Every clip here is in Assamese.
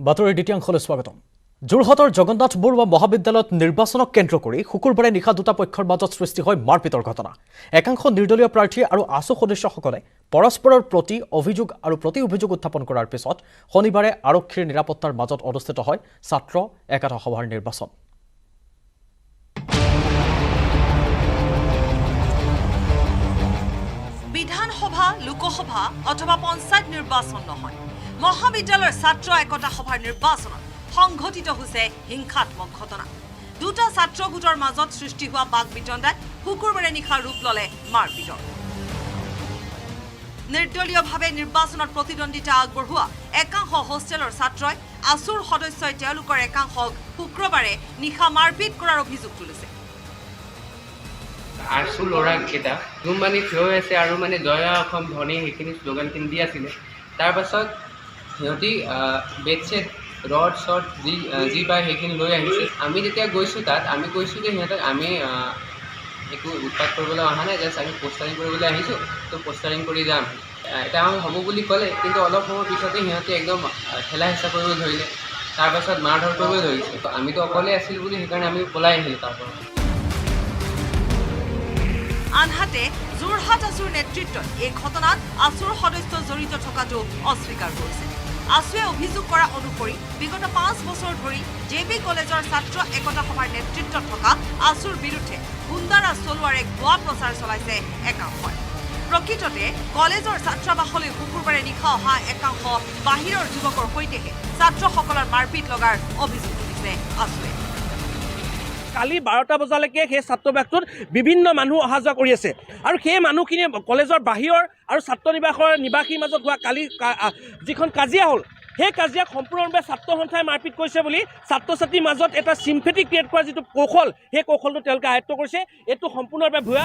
বাতৰিৰ দ্বিতীয় অংশলৈ স্বাগতম। যোৰহাটৰ জগন্নাথ বৰুৱা মহাবিদ্যালয়ত নিৰ্বাচনক কেন্দ্ৰ কৰি শুকুৰবাৰে নিশা দুটা পক্ষৰ মাজত সৃষ্টি হয় মাৰপিটৰ ঘটনা। একাংশ নিৰ্দলীয় প্ৰাৰ্থী আৰু আছু সদস্যসকলে পৰস্পৰৰ প্ৰতি অভিযোগ আৰু প্ৰতি অভিযোগ উত্থাপন কৰাৰ পিছত শনিবাৰে আৰক্ষীৰ নিৰাপত্তাৰ মাজত অনুষ্ঠিত হয় ছাত্ৰ একতা সভাৰ নিৰ্বাচন। বিধানসভা, লোকসভা অথবা পঞ্চায়ত নিৰ্বাচন নহয়, মহাবিদ্যালয়ৰ ছাত্ৰ একতা সভাৰ নিৰ্বাচনত সংঘটিত হৈছে হিংসাত্মক ঘটনা। দুটা ছাত্ৰ গোটৰ মাজত সৃষ্টি হোৱা বাক বিতণ্ডাই শুকুৰবাৰে নিশা ৰূপ ল'লে মাৰপিটৰ। নিৰ্দলীয়ভাৱে নিৰ্বাচনত প্ৰতিদ্বন্দ্বিতা আগবঢ়োৱা একাংশ হোষ্টেলৰ ছাত্ৰই আছুৰ সদস্যই তেওঁলোকৰ একাংশক শুক্ৰবাৰে নিশা মাৰপিট কৰাৰ অভিযোগ তুলিছে। আছু ল'ৰাকেইটা যোন মানে থিয় হৈ আছে আৰু মানে জয়া অসম ধনী সেইখিনি শ্লোগানখিনি দি আছিলে। তাৰপাছত সিহঁতি বেডশ্বীট ৰড শ্বট যি পায় সেইখিনি লৈ আহিছে। আমি যেতিয়া গৈছোঁ তাত আমি কৈছোঁ যে সিহঁতক আমি একো উৎপাত কৰিবলৈ অহা নাই, জাষ্ট আমি পোষ্টাৰিং কৰিবলৈ আহিছোঁ, তো পোষ্টাৰিং কৰি যাম। এটা হ'ব বুলি ক'লে, কিন্তু অলপ সময়ৰ পিছতে সিহঁতে একদম ঠেলা হেঁচা কৰিব ধৰিলে। তাৰপাছত মাৰ ধৰ কৰিব ধৰিছে। আমিতো অকলে আছিলোঁ বুলি সেইকাৰণে আমি পলাই আহিলোঁ তাৰপৰা। আনহাতে যোৰহাট আছুৰ নেতৃত্বত এই ঘটনাত আছুৰ সদস্য জড়িত থকাটো অস্বীকাৰ কৰিছে। আছুৱে অভিযোগ কৰা অনুসৰি বিগত 5 বছৰ ধৰি JB কলেজৰ ছাত্ৰ একতা সভাৰ নেতৃত্বত থকা আছুৰ বিৰুদ্ধে গুণ্ডাৰাজ চলোৱাৰ এক ভুৱা প্ৰচাৰ চলাইছে একাংশই। প্ৰকৃততে কলেজৰ ছাত্ৰাবাসলৈ শুকুৰবাৰে নিশা অহা একাংশ বাহিৰৰ যুৱকৰ সৈতেহে ছাত্ৰসকলৰ মাৰপিট লগাৰ অভিযোগ তুলিছে আছুৱে। কালি 12টা বজালৈকে সেই ছাত্ৰবাসটোত বিভিন্ন মানুহ অহা যোৱা কৰি আছে আৰু সেই মানুহখিনি কলেজৰ বাহিৰৰ আৰু ছাত্ৰ নিবাসীৰ মাজত হোৱা কালি যিখন কাজিয়া হ'ল, সেই কাজিয়াক সম্পূৰ্ণৰূপে ছাত্ৰ সন্থাই মাৰপিট কৰিছে বুলি ছাত্ৰ ছাত্ৰীৰ মাজত এটা চিম্পেথি ক্ৰিয়েট কৰাৰ যিটো কৌশল, সেই কৌশলটো তেওঁলোকে আয়ত্ব কৰিছে। এইটো সম্পূৰ্ণৰূপে ভুৱা।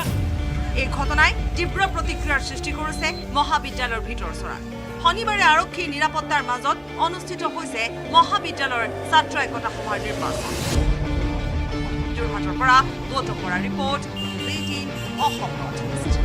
এই ঘটনাই তীব্ৰ প্ৰতিক্ৰিয়াৰ সৃষ্টি কৰিছে মহাবিদ্যালয়ৰ ভিতৰচৰাত। শনিবাৰে আৰক্ষীৰ নিৰাপত্তাৰ মাজত অনুষ্ঠিত হৈছে মহাবিদ্যালয়ৰ ছাত্ৰ একতা সভাৰ নিৰ্বাচন। যোৰহাটৰ পৰা গৌতম বৰাৰ ৰিপৰ্ট, CTN অসম নৰ্থ-ইষ্ট।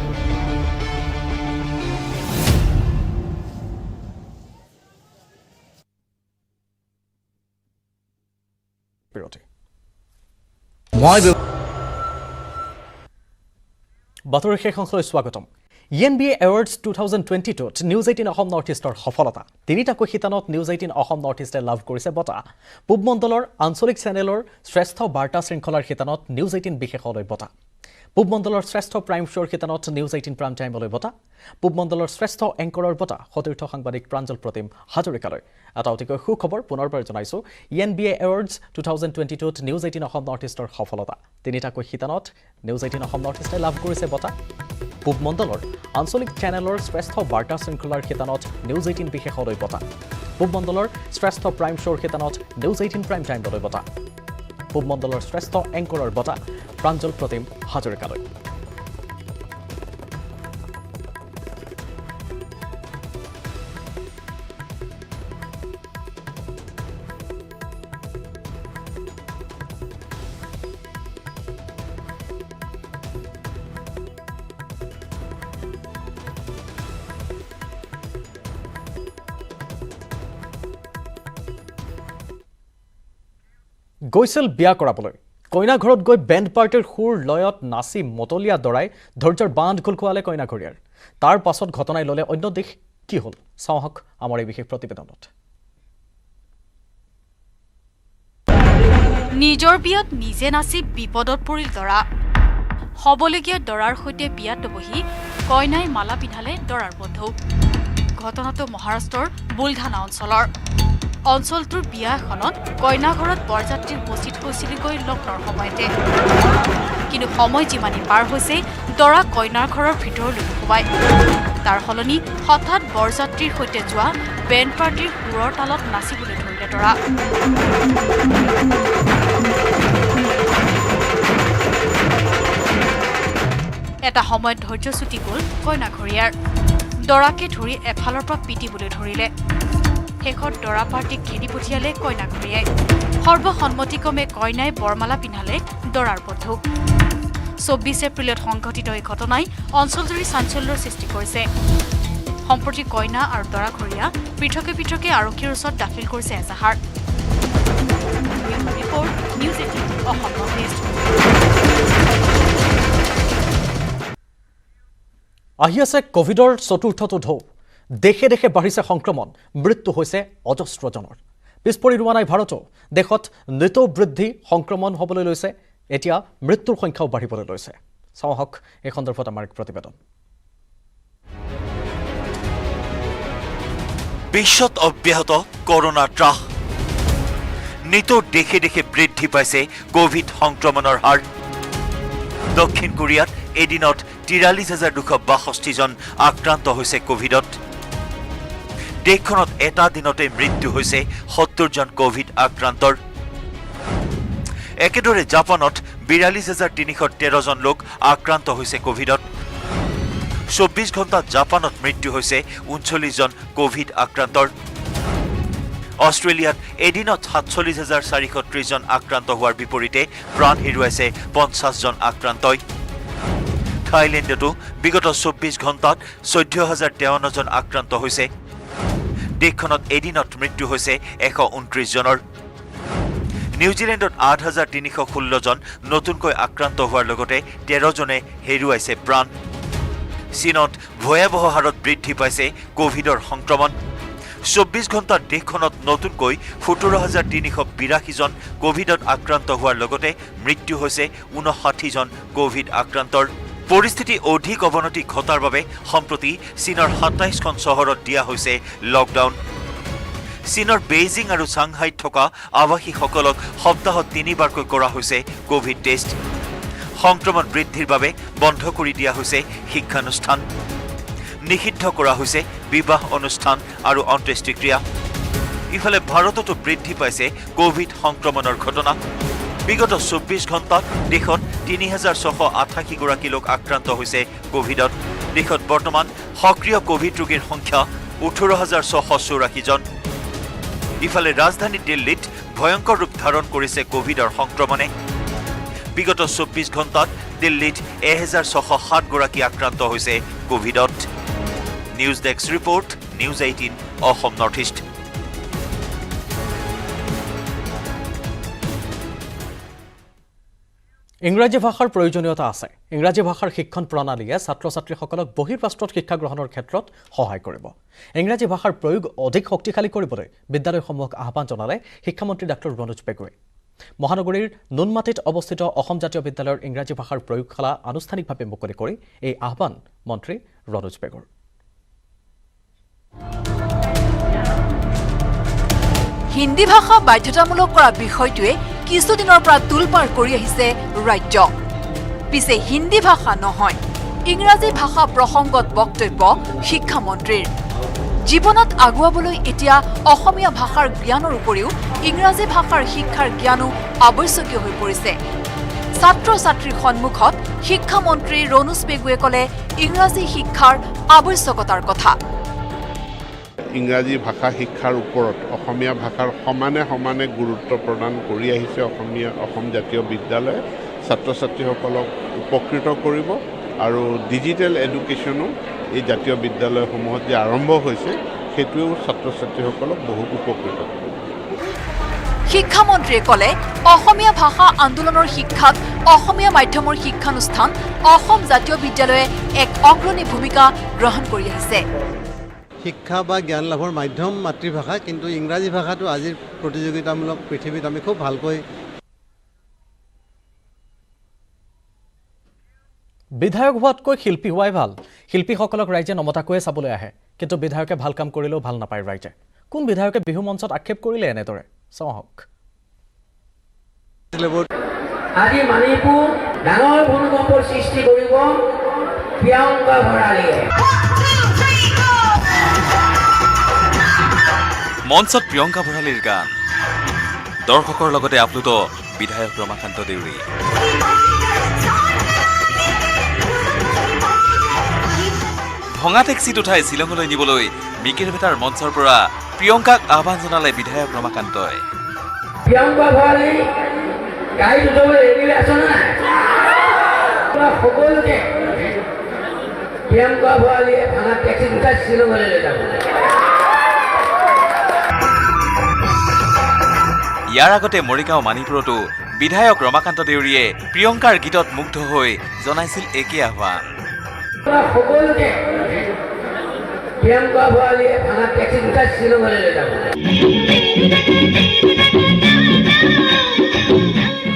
বাতৰিৰ শেষ অংশলৈ স্বাগতম। ENBA এৱাৰ্ডছ 2022ত নিউজ 18 অসম নৰ্থ ইষ্টৰ সফলতা। তিনিটাকৈ শিতানত নিউজ 18 অসম নৰ্থ ইষ্টে লাভ কৰিছে বঁটা। পূব মণ্ডলৰ আঞ্চলিক চেনেলৰ শ্ৰেষ্ঠ বাৰ্তা শৃংখলাৰ শিতানত নিউজ 18 বিশেষলৈ বঁটা। পূব মণ্ডলৰ শ্ৰেষ্ঠ প্ৰাইম শ্ব'ৰ শিতানত নিউজ 18 প্ৰাইম টাইমলৈ বঁটা। পূব মণ্ডলৰ শ্ৰেষ্ঠ এংকৰৰ বঁটা সতীৰ্থ সাংবাদিক প্ৰাঞ্জল প্ৰতিম হাজৰিকালৈ। এটা অতিকৈ সুখবৰ পুনৰবাৰ জনাইছোঁ। ENBA এৱাৰ্ডছ 2022ত নিউজ 18 অসম নৰ্থ ইষ্টৰ সফলতা। তিনিটাকৈ শিতানত নিউজ 18 অসম নৰ্থ ইষ্টে লাভ কৰিছে বঁটা। পূব মণ্ডলৰ আঞ্চলিক চেনেলৰ শ্ৰেষ্ঠ বাৰ্তা শৃংখলাৰ শিতানত নিউজ 18 বিশেষলৈ বঁটা। পূব মণ্ডলৰ শ্ৰেষ্ঠ প্ৰাইম শ্ব'ৰ শিতানত নিউজ 18 প্ৰাইম টাইমলৈ বঁটা। পূব মণ্ডলৰ শ্ৰেষ্ঠ এংকৰৰ বঁটা প্ৰাঞ্জল প্ৰতিম হাজৰিকালৈ। গৈছিল বিয়া কৰাবলৈ। কইনা ঘৰত গৈ বেণ্ড পাৰ্টিৰ সুৰ লয়ত নাচি মতলীয়া দৰাই ধৈৰ্যৰ বান্ধ খোল খোৱালে কইনাঘৰীয়াৰ। তাৰ পাছত ঘটনাই ল'লে অন্য দিশ। কি হ'ল চাওঁহক আমাৰ এই বিশেষ প্ৰতিবেদনত। নিজৰ বিয়াত নিজে নাচি বিপদত পৰিল দৰা। হ'বলগীয়া দৰাৰ সৈতে বিয়াত বহি কইনাই মালা পিন্ধালে দৰাৰ বন্ধু। ঘটনাটো মহাৰাষ্ট্ৰৰ বুলধানা অঞ্চলৰ। অঞ্চলটোৰ বিয়া এখনত কইনা ঘৰত বৰযাত্ৰী উপস্থিত হৈছিলগৈ লগ্নৰ সময়তে। কিন্তু সময় যিমানেই পাৰ হৈছে দৰা কইনাৰ ঘৰৰ ভিতৰলৈ সোমায়। তাৰ সলনি হঠাৎ বৰযাত্ৰীৰ সৈতে যোৱা বেণ্ড পাৰ্টিৰ সুৰৰ তালত নাচিবলৈ ধৰিলে দৰা। এটা সময়ত ধৈৰ্যচ্যুতি গ'ল কইনাঘৰীয়াৰ। দৰাকে ধৰি এফালৰ পৰা পিটিবলৈ ধৰিলে। শেষত দৰা পাৰ্টিক খেদি পঠিয়ালে কইনাঘৰীয়াই। সৰ্বসন্মতিক্ৰমে কইনাই বৰমালা পিন্ধালে দৰাৰ বন্ধুক। 24 এপ্ৰিলত সংঘটিত এই ঘটনাই অঞ্চলজুৰি চাঞ্চল্যৰ সৃষ্টি কৰিছে। সম্প্ৰতি কইনা আৰু দৰাঘৰীয়া পৃথকে পৃথকে আৰক্ষীৰ ওচৰত দাখিল কৰিছে এজাহাৰ। Report news 18 Assam north east. আহি আছে কোভিডৰ চতুৰ্থটো ঢৌ। দেশে দেশে বাঢ়িছে সংক্ৰমণ, মৃত্যু হৈছে অজস্ৰজনৰ। পিছ পৰি ৰোৱা নাই ভাৰতো। দেশত নিত বৃদ্ধি সংক্ৰমণ হ'বলৈ লৈছে, এতিয়া মৃত্যুৰ সংখ্যাও বাঢ়িবলৈ লৈছে। চাওঁ হওক এই সন্দৰ্ভত আমাৰ এক প্ৰতিবেদন। বিশ্বত অব্যাহত কৰোনা ত্ৰাস। নিত দেশে দেশে বৃদ্ধি পাইছে কোভিড সংক্ৰমণৰ হাৰ। দক্ষিণ কোৰিয়াত এদিনত ৪৩,২৬২ জন আক্ৰান্ত হৈছে কোভিডত। দেশখনত এটা দিনতে মৃত্যু হৈছে ৭০ জন কোভিড আক্ৰান্তৰ। একেদৰে জাপানত ৪২,৩১৩ জন লোক আক্ৰান্ত হৈছে কোভিডত। ২৪ ঘণ্টাত জাপানত মৃত্যু হৈছে ৩৯ জন কোভিড আক্ৰান্তৰ। অষ্ট্ৰেলিয়াত এদিনত ৪৭,৪৩০ জন আক্ৰান্ত হোৱাৰ বিপৰীতে প্ৰাণ হেৰুৱাইছে ৫০ জন আক্ৰান্তই। থাইলেণ্ডতো বিগত ২৪ ঘণ্টাত ১৪,০৫৩ জন আক্ৰান্ত হৈছে। দেশখনত এদিনত মৃত্যু হৈছে ১২৯ জনৰ। নিউজিলেণ্ডত ৮,৩১৬ জন নতুনকৈ আক্ৰান্ত হোৱাৰ লগতে ১৩ জনে হেৰুৱাইছে প্ৰাণ। চীনত ভয়াৱহ হাৰত বৃদ্ধি পাইছে কোভিডৰ সংক্ৰমণ। ২৪ ঘণ্টাত দেশখনত নতুনকৈ ১৭,৩৮২ জন কোভিডত আক্ৰান্ত হোৱাৰ লগতে মৃত্যু হৈছে ৫৯ জন কোভিড আক্ৰান্তৰ। পৰিস্থিতি অধিক অৱনতি ঘটাৰ বাবে সম্প্ৰতি চীনৰ ২৭খন চহৰত দিয়া হৈছে লকডাউন। চীনৰ বেইজিং আৰু চাংহাইত থকা আৱাসীসকলক সপ্তাহত ৩বাৰকৈ কৰা হৈছে কোভিড টেষ্ট। সংক্ৰমণ বৃদ্ধিৰ বাবে বন্ধ কৰি দিয়া হৈছে শিক্ষানুষ্ঠান। নিষিদ্ধ কৰা হৈছে বিবাহ অনুষ্ঠান আৰু অন্ত্যেষ্টিক্ৰিয়া। ইফালে ভাৰততো বৃদ্ধি পাইছে কোভিড সংক্ৰমণৰ ঘটনা। বিগত ২৪ ঘণ্টাত দেশত ৩,৬৮৮ গৰাকী লোক আক্ৰান্ত হৈছে কোভিডত। দেশত বৰ্তমান সক্ৰিয় কোভিড ৰোগীৰ সংখ্যা ১৮,৬৮৪ জন। ইফালে ৰাজধানী দিল্লীত ভয়ংকৰ ৰূপ ধাৰণ কৰিছে কোভিডৰ সংক্ৰমণে। বিগত ২৪ ঘণ্টাত দিল্লীত ১,৬০৭ গৰাকী আক্ৰান্ত হৈছে কোভিডত। News desk report, news 18 Assam north east. ইংৰাজী ভাষাৰ প্ৰয়োজনীয়তা আছে। ইংৰাজী ভাষাৰ শিক্ষণ প্ৰণালীয়ে ছাত্ৰ ছাত্ৰীসকলক বহিৰ্ৰাষ্ট্ৰত শিক্ষা গ্ৰহণৰ ক্ষেত্ৰত সহায় কৰিব। ইংৰাজী ভাষাৰ প্ৰয়োগ অধিক শক্তিশালী কৰিবলৈ বিদ্যালয়সমূহক আহ্বান জনালে শিক্ষামন্ত্ৰী ডাঃ ৰণোজ পেগুৱে। মহানগৰীৰ নুনমাটিত অৱস্থিত অসম জাতীয় বিদ্যালয়ৰ ইংৰাজী ভাষাৰ প্ৰয়োগশালা আনুষ্ঠানিকভাৱে মুকলি কৰি এই আহ্বান মন্ত্ৰী ৰণোজ পেগুৰ। হিন্দী ভাষা বাধ্যতামূলক কৰা বিষয়টোৱে কিছুদিনৰ পৰা তোলপাৰ কৰি আহিছে ৰাজ্য। পিছে হিন্দী ভাষা নহয়, ইংৰাজী ভাষা প্ৰসংগত বক্তব্য শিক্ষামন্ত্ৰীৰ। জীৱনত আগুৱাবলৈ এতিয়া অসমীয়া ভাষাৰ জ্ঞানৰ উপৰিও ইংৰাজী ভাষাৰ শিক্ষাৰ জ্ঞানো আৱশ্যকীয় হৈ পৰিছে। ছাত্ৰ ছাত্ৰীৰ সন্মুখত শিক্ষামন্ত্ৰী ৰণোজ পেগুৱে ক'লে ইংৰাজী শিক্ষাৰ আৱশ্যকতাৰ কথা। ইংৰাজী ভাষা শিক্ষাৰ ওপৰত অসমীয়া ভাষাৰ সমানে সমানে গুৰুত্ব প্ৰদান কৰি আহিছে অসম জাতীয় বিদ্যালয়ে। ছাত্ৰ ছাত্ৰীসকলক উপকৃত কৰিব আৰু ডিজিটেল এডুকেশ্যনো এই জাতীয় বিদ্যালয়সমূহত যে আৰম্ভ হৈছে সেইটোৱেও ছাত্ৰ ছাত্ৰীসকলক বহুত উপকৃত কৰিব। শিক্ষামন্ত্ৰীয়ে ক'লে অসমীয়া ভাষা আন্দোলনৰ শিক্ষাত অসমীয়া মাধ্যমৰ শিক্ষানুষ্ঠান অসম জাতীয় বিদ্যালয়ে এক অগ্ৰণী ভূমিকা গ্ৰহণ কৰি আহিছে। শিক্ষা বা জ্ঞান লাভৰ মাধ্যম মাতৃভাষা, কিন্তু ইংৰাজী ভাষাটো আজিৰ প্ৰতিযোগিতামূলক পৃথিৱীত আমি খুব ভালকৈ। বিধায়ক হোৱাতকৈ শিল্পী হোৱাই ভাল। শিল্পীসকলক ৰাইজে নমতাকৈয়ে চাবলৈ আহে, কিন্তু বিধায়কে ভাল কাম কৰিলেও ভাল নাপায় ৰাইজে। কোন বিধায়কে বিহু মঞ্চত আক্ষেপ কৰিলে এনেদৰে? চাওঁ হওক। আজি মণিপুৰ ডাঙৰ ভূমিকম্পৰ সৃষ্টি কৰিব প্ৰিয়ংকা ভৰালীয়ে। মঞ্চত প্ৰিয়ংকা ভৰালীৰ গান, দৰ্শকৰ লগতে আপ্লুত বিধায়ক ৰমাকান্ত দেউৰী। ভঙা টেক্সিত উঠাই শ্বিলঙলৈ নিবলৈ মিকিৰ ভেটাৰ মঞ্চৰ পৰা প্ৰিয়ংকাক আহ্বান জনালে বিধায়ক ৰমাকান্তই। প্ৰিয়ংকা ভৰালী গাড়ীত উঠাবলৈ ৰেডি আছে নে নাই? সকলোকে প্ৰিয়ংকা ভৰালীয়ে ভাঙা টেক্সি দুটা শ্বিলঙলৈ লৈ যাব। ইয়াৰ আগতে মৰিগাঁও মানিপুৰতো বিধায়ক ৰমাকান্ত দেউৰীয়ে প্ৰিয়ংকাৰ গীতত মুগ্ধ হৈ জনাইছিল একে আহ্বান। সকলোকে প্ৰিয়ংকা ভৰালীয়ে ভাঙা টেক্সি দুটা শ্বিলঙলৈ লৈ যাব।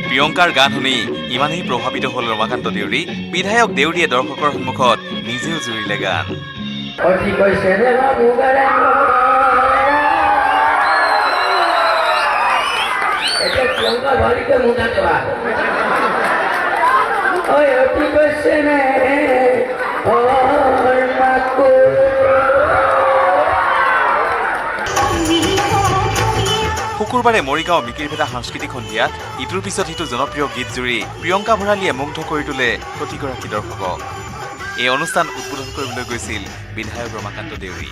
প্ৰিয়ংকাৰ গান শুনি ইমানেই প্ৰভাৱিত হ'ল ৰমাকান্ত দেউৰী, বিধায়ক দেউৰীয়ে দৰ্শকৰ সন্মুখত নিজেও জুৰিলে গান। অতি কৈছে এতিয়া প্ৰিয়ংকা ভৰালীকে মুদা দেৱা ঐ অতি কৈছে নে শুকুৰবাৰে মৰিগাঁও মিকিৰভেটা সাংস্কৃতিক সন্ধিয়াত ইটোৰ পিছত সিটো জনপ্ৰিয় গীত জুৰি প্ৰিয়ংকা ভৰালীয়ে মুগ্ধ কৰি তোলে প্ৰতিগৰাকী দৰ্শকক। এই অনুষ্ঠান উদ্বোধন কৰিবলৈ গৈছিল বিধায়ক ৰমাকান্ত দেউৰী।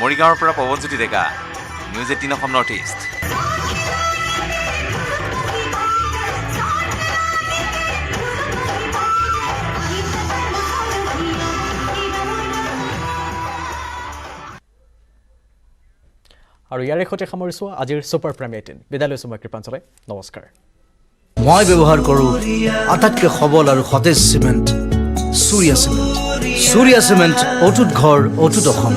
মৰিগাঁৱৰ পৰা পৱনজ্যোতি ডেকা, নিউজ 18 অসম নৰ্থ ইষ্ট। আৰু ইয়াৰে সৈতে সামৰিছোঁ আজিৰ ছুপাৰ প্ৰাইম 18। বিদায় লৈছোঁ মই কৃপাঞ্চলে, নমস্কাৰ। মই ব্যৱহাৰ কৰোঁ আটাইতকৈ সবল আৰু সতেজ cement, Surya cement. Surya cement অটুট ঘৰ, অটুট অসম।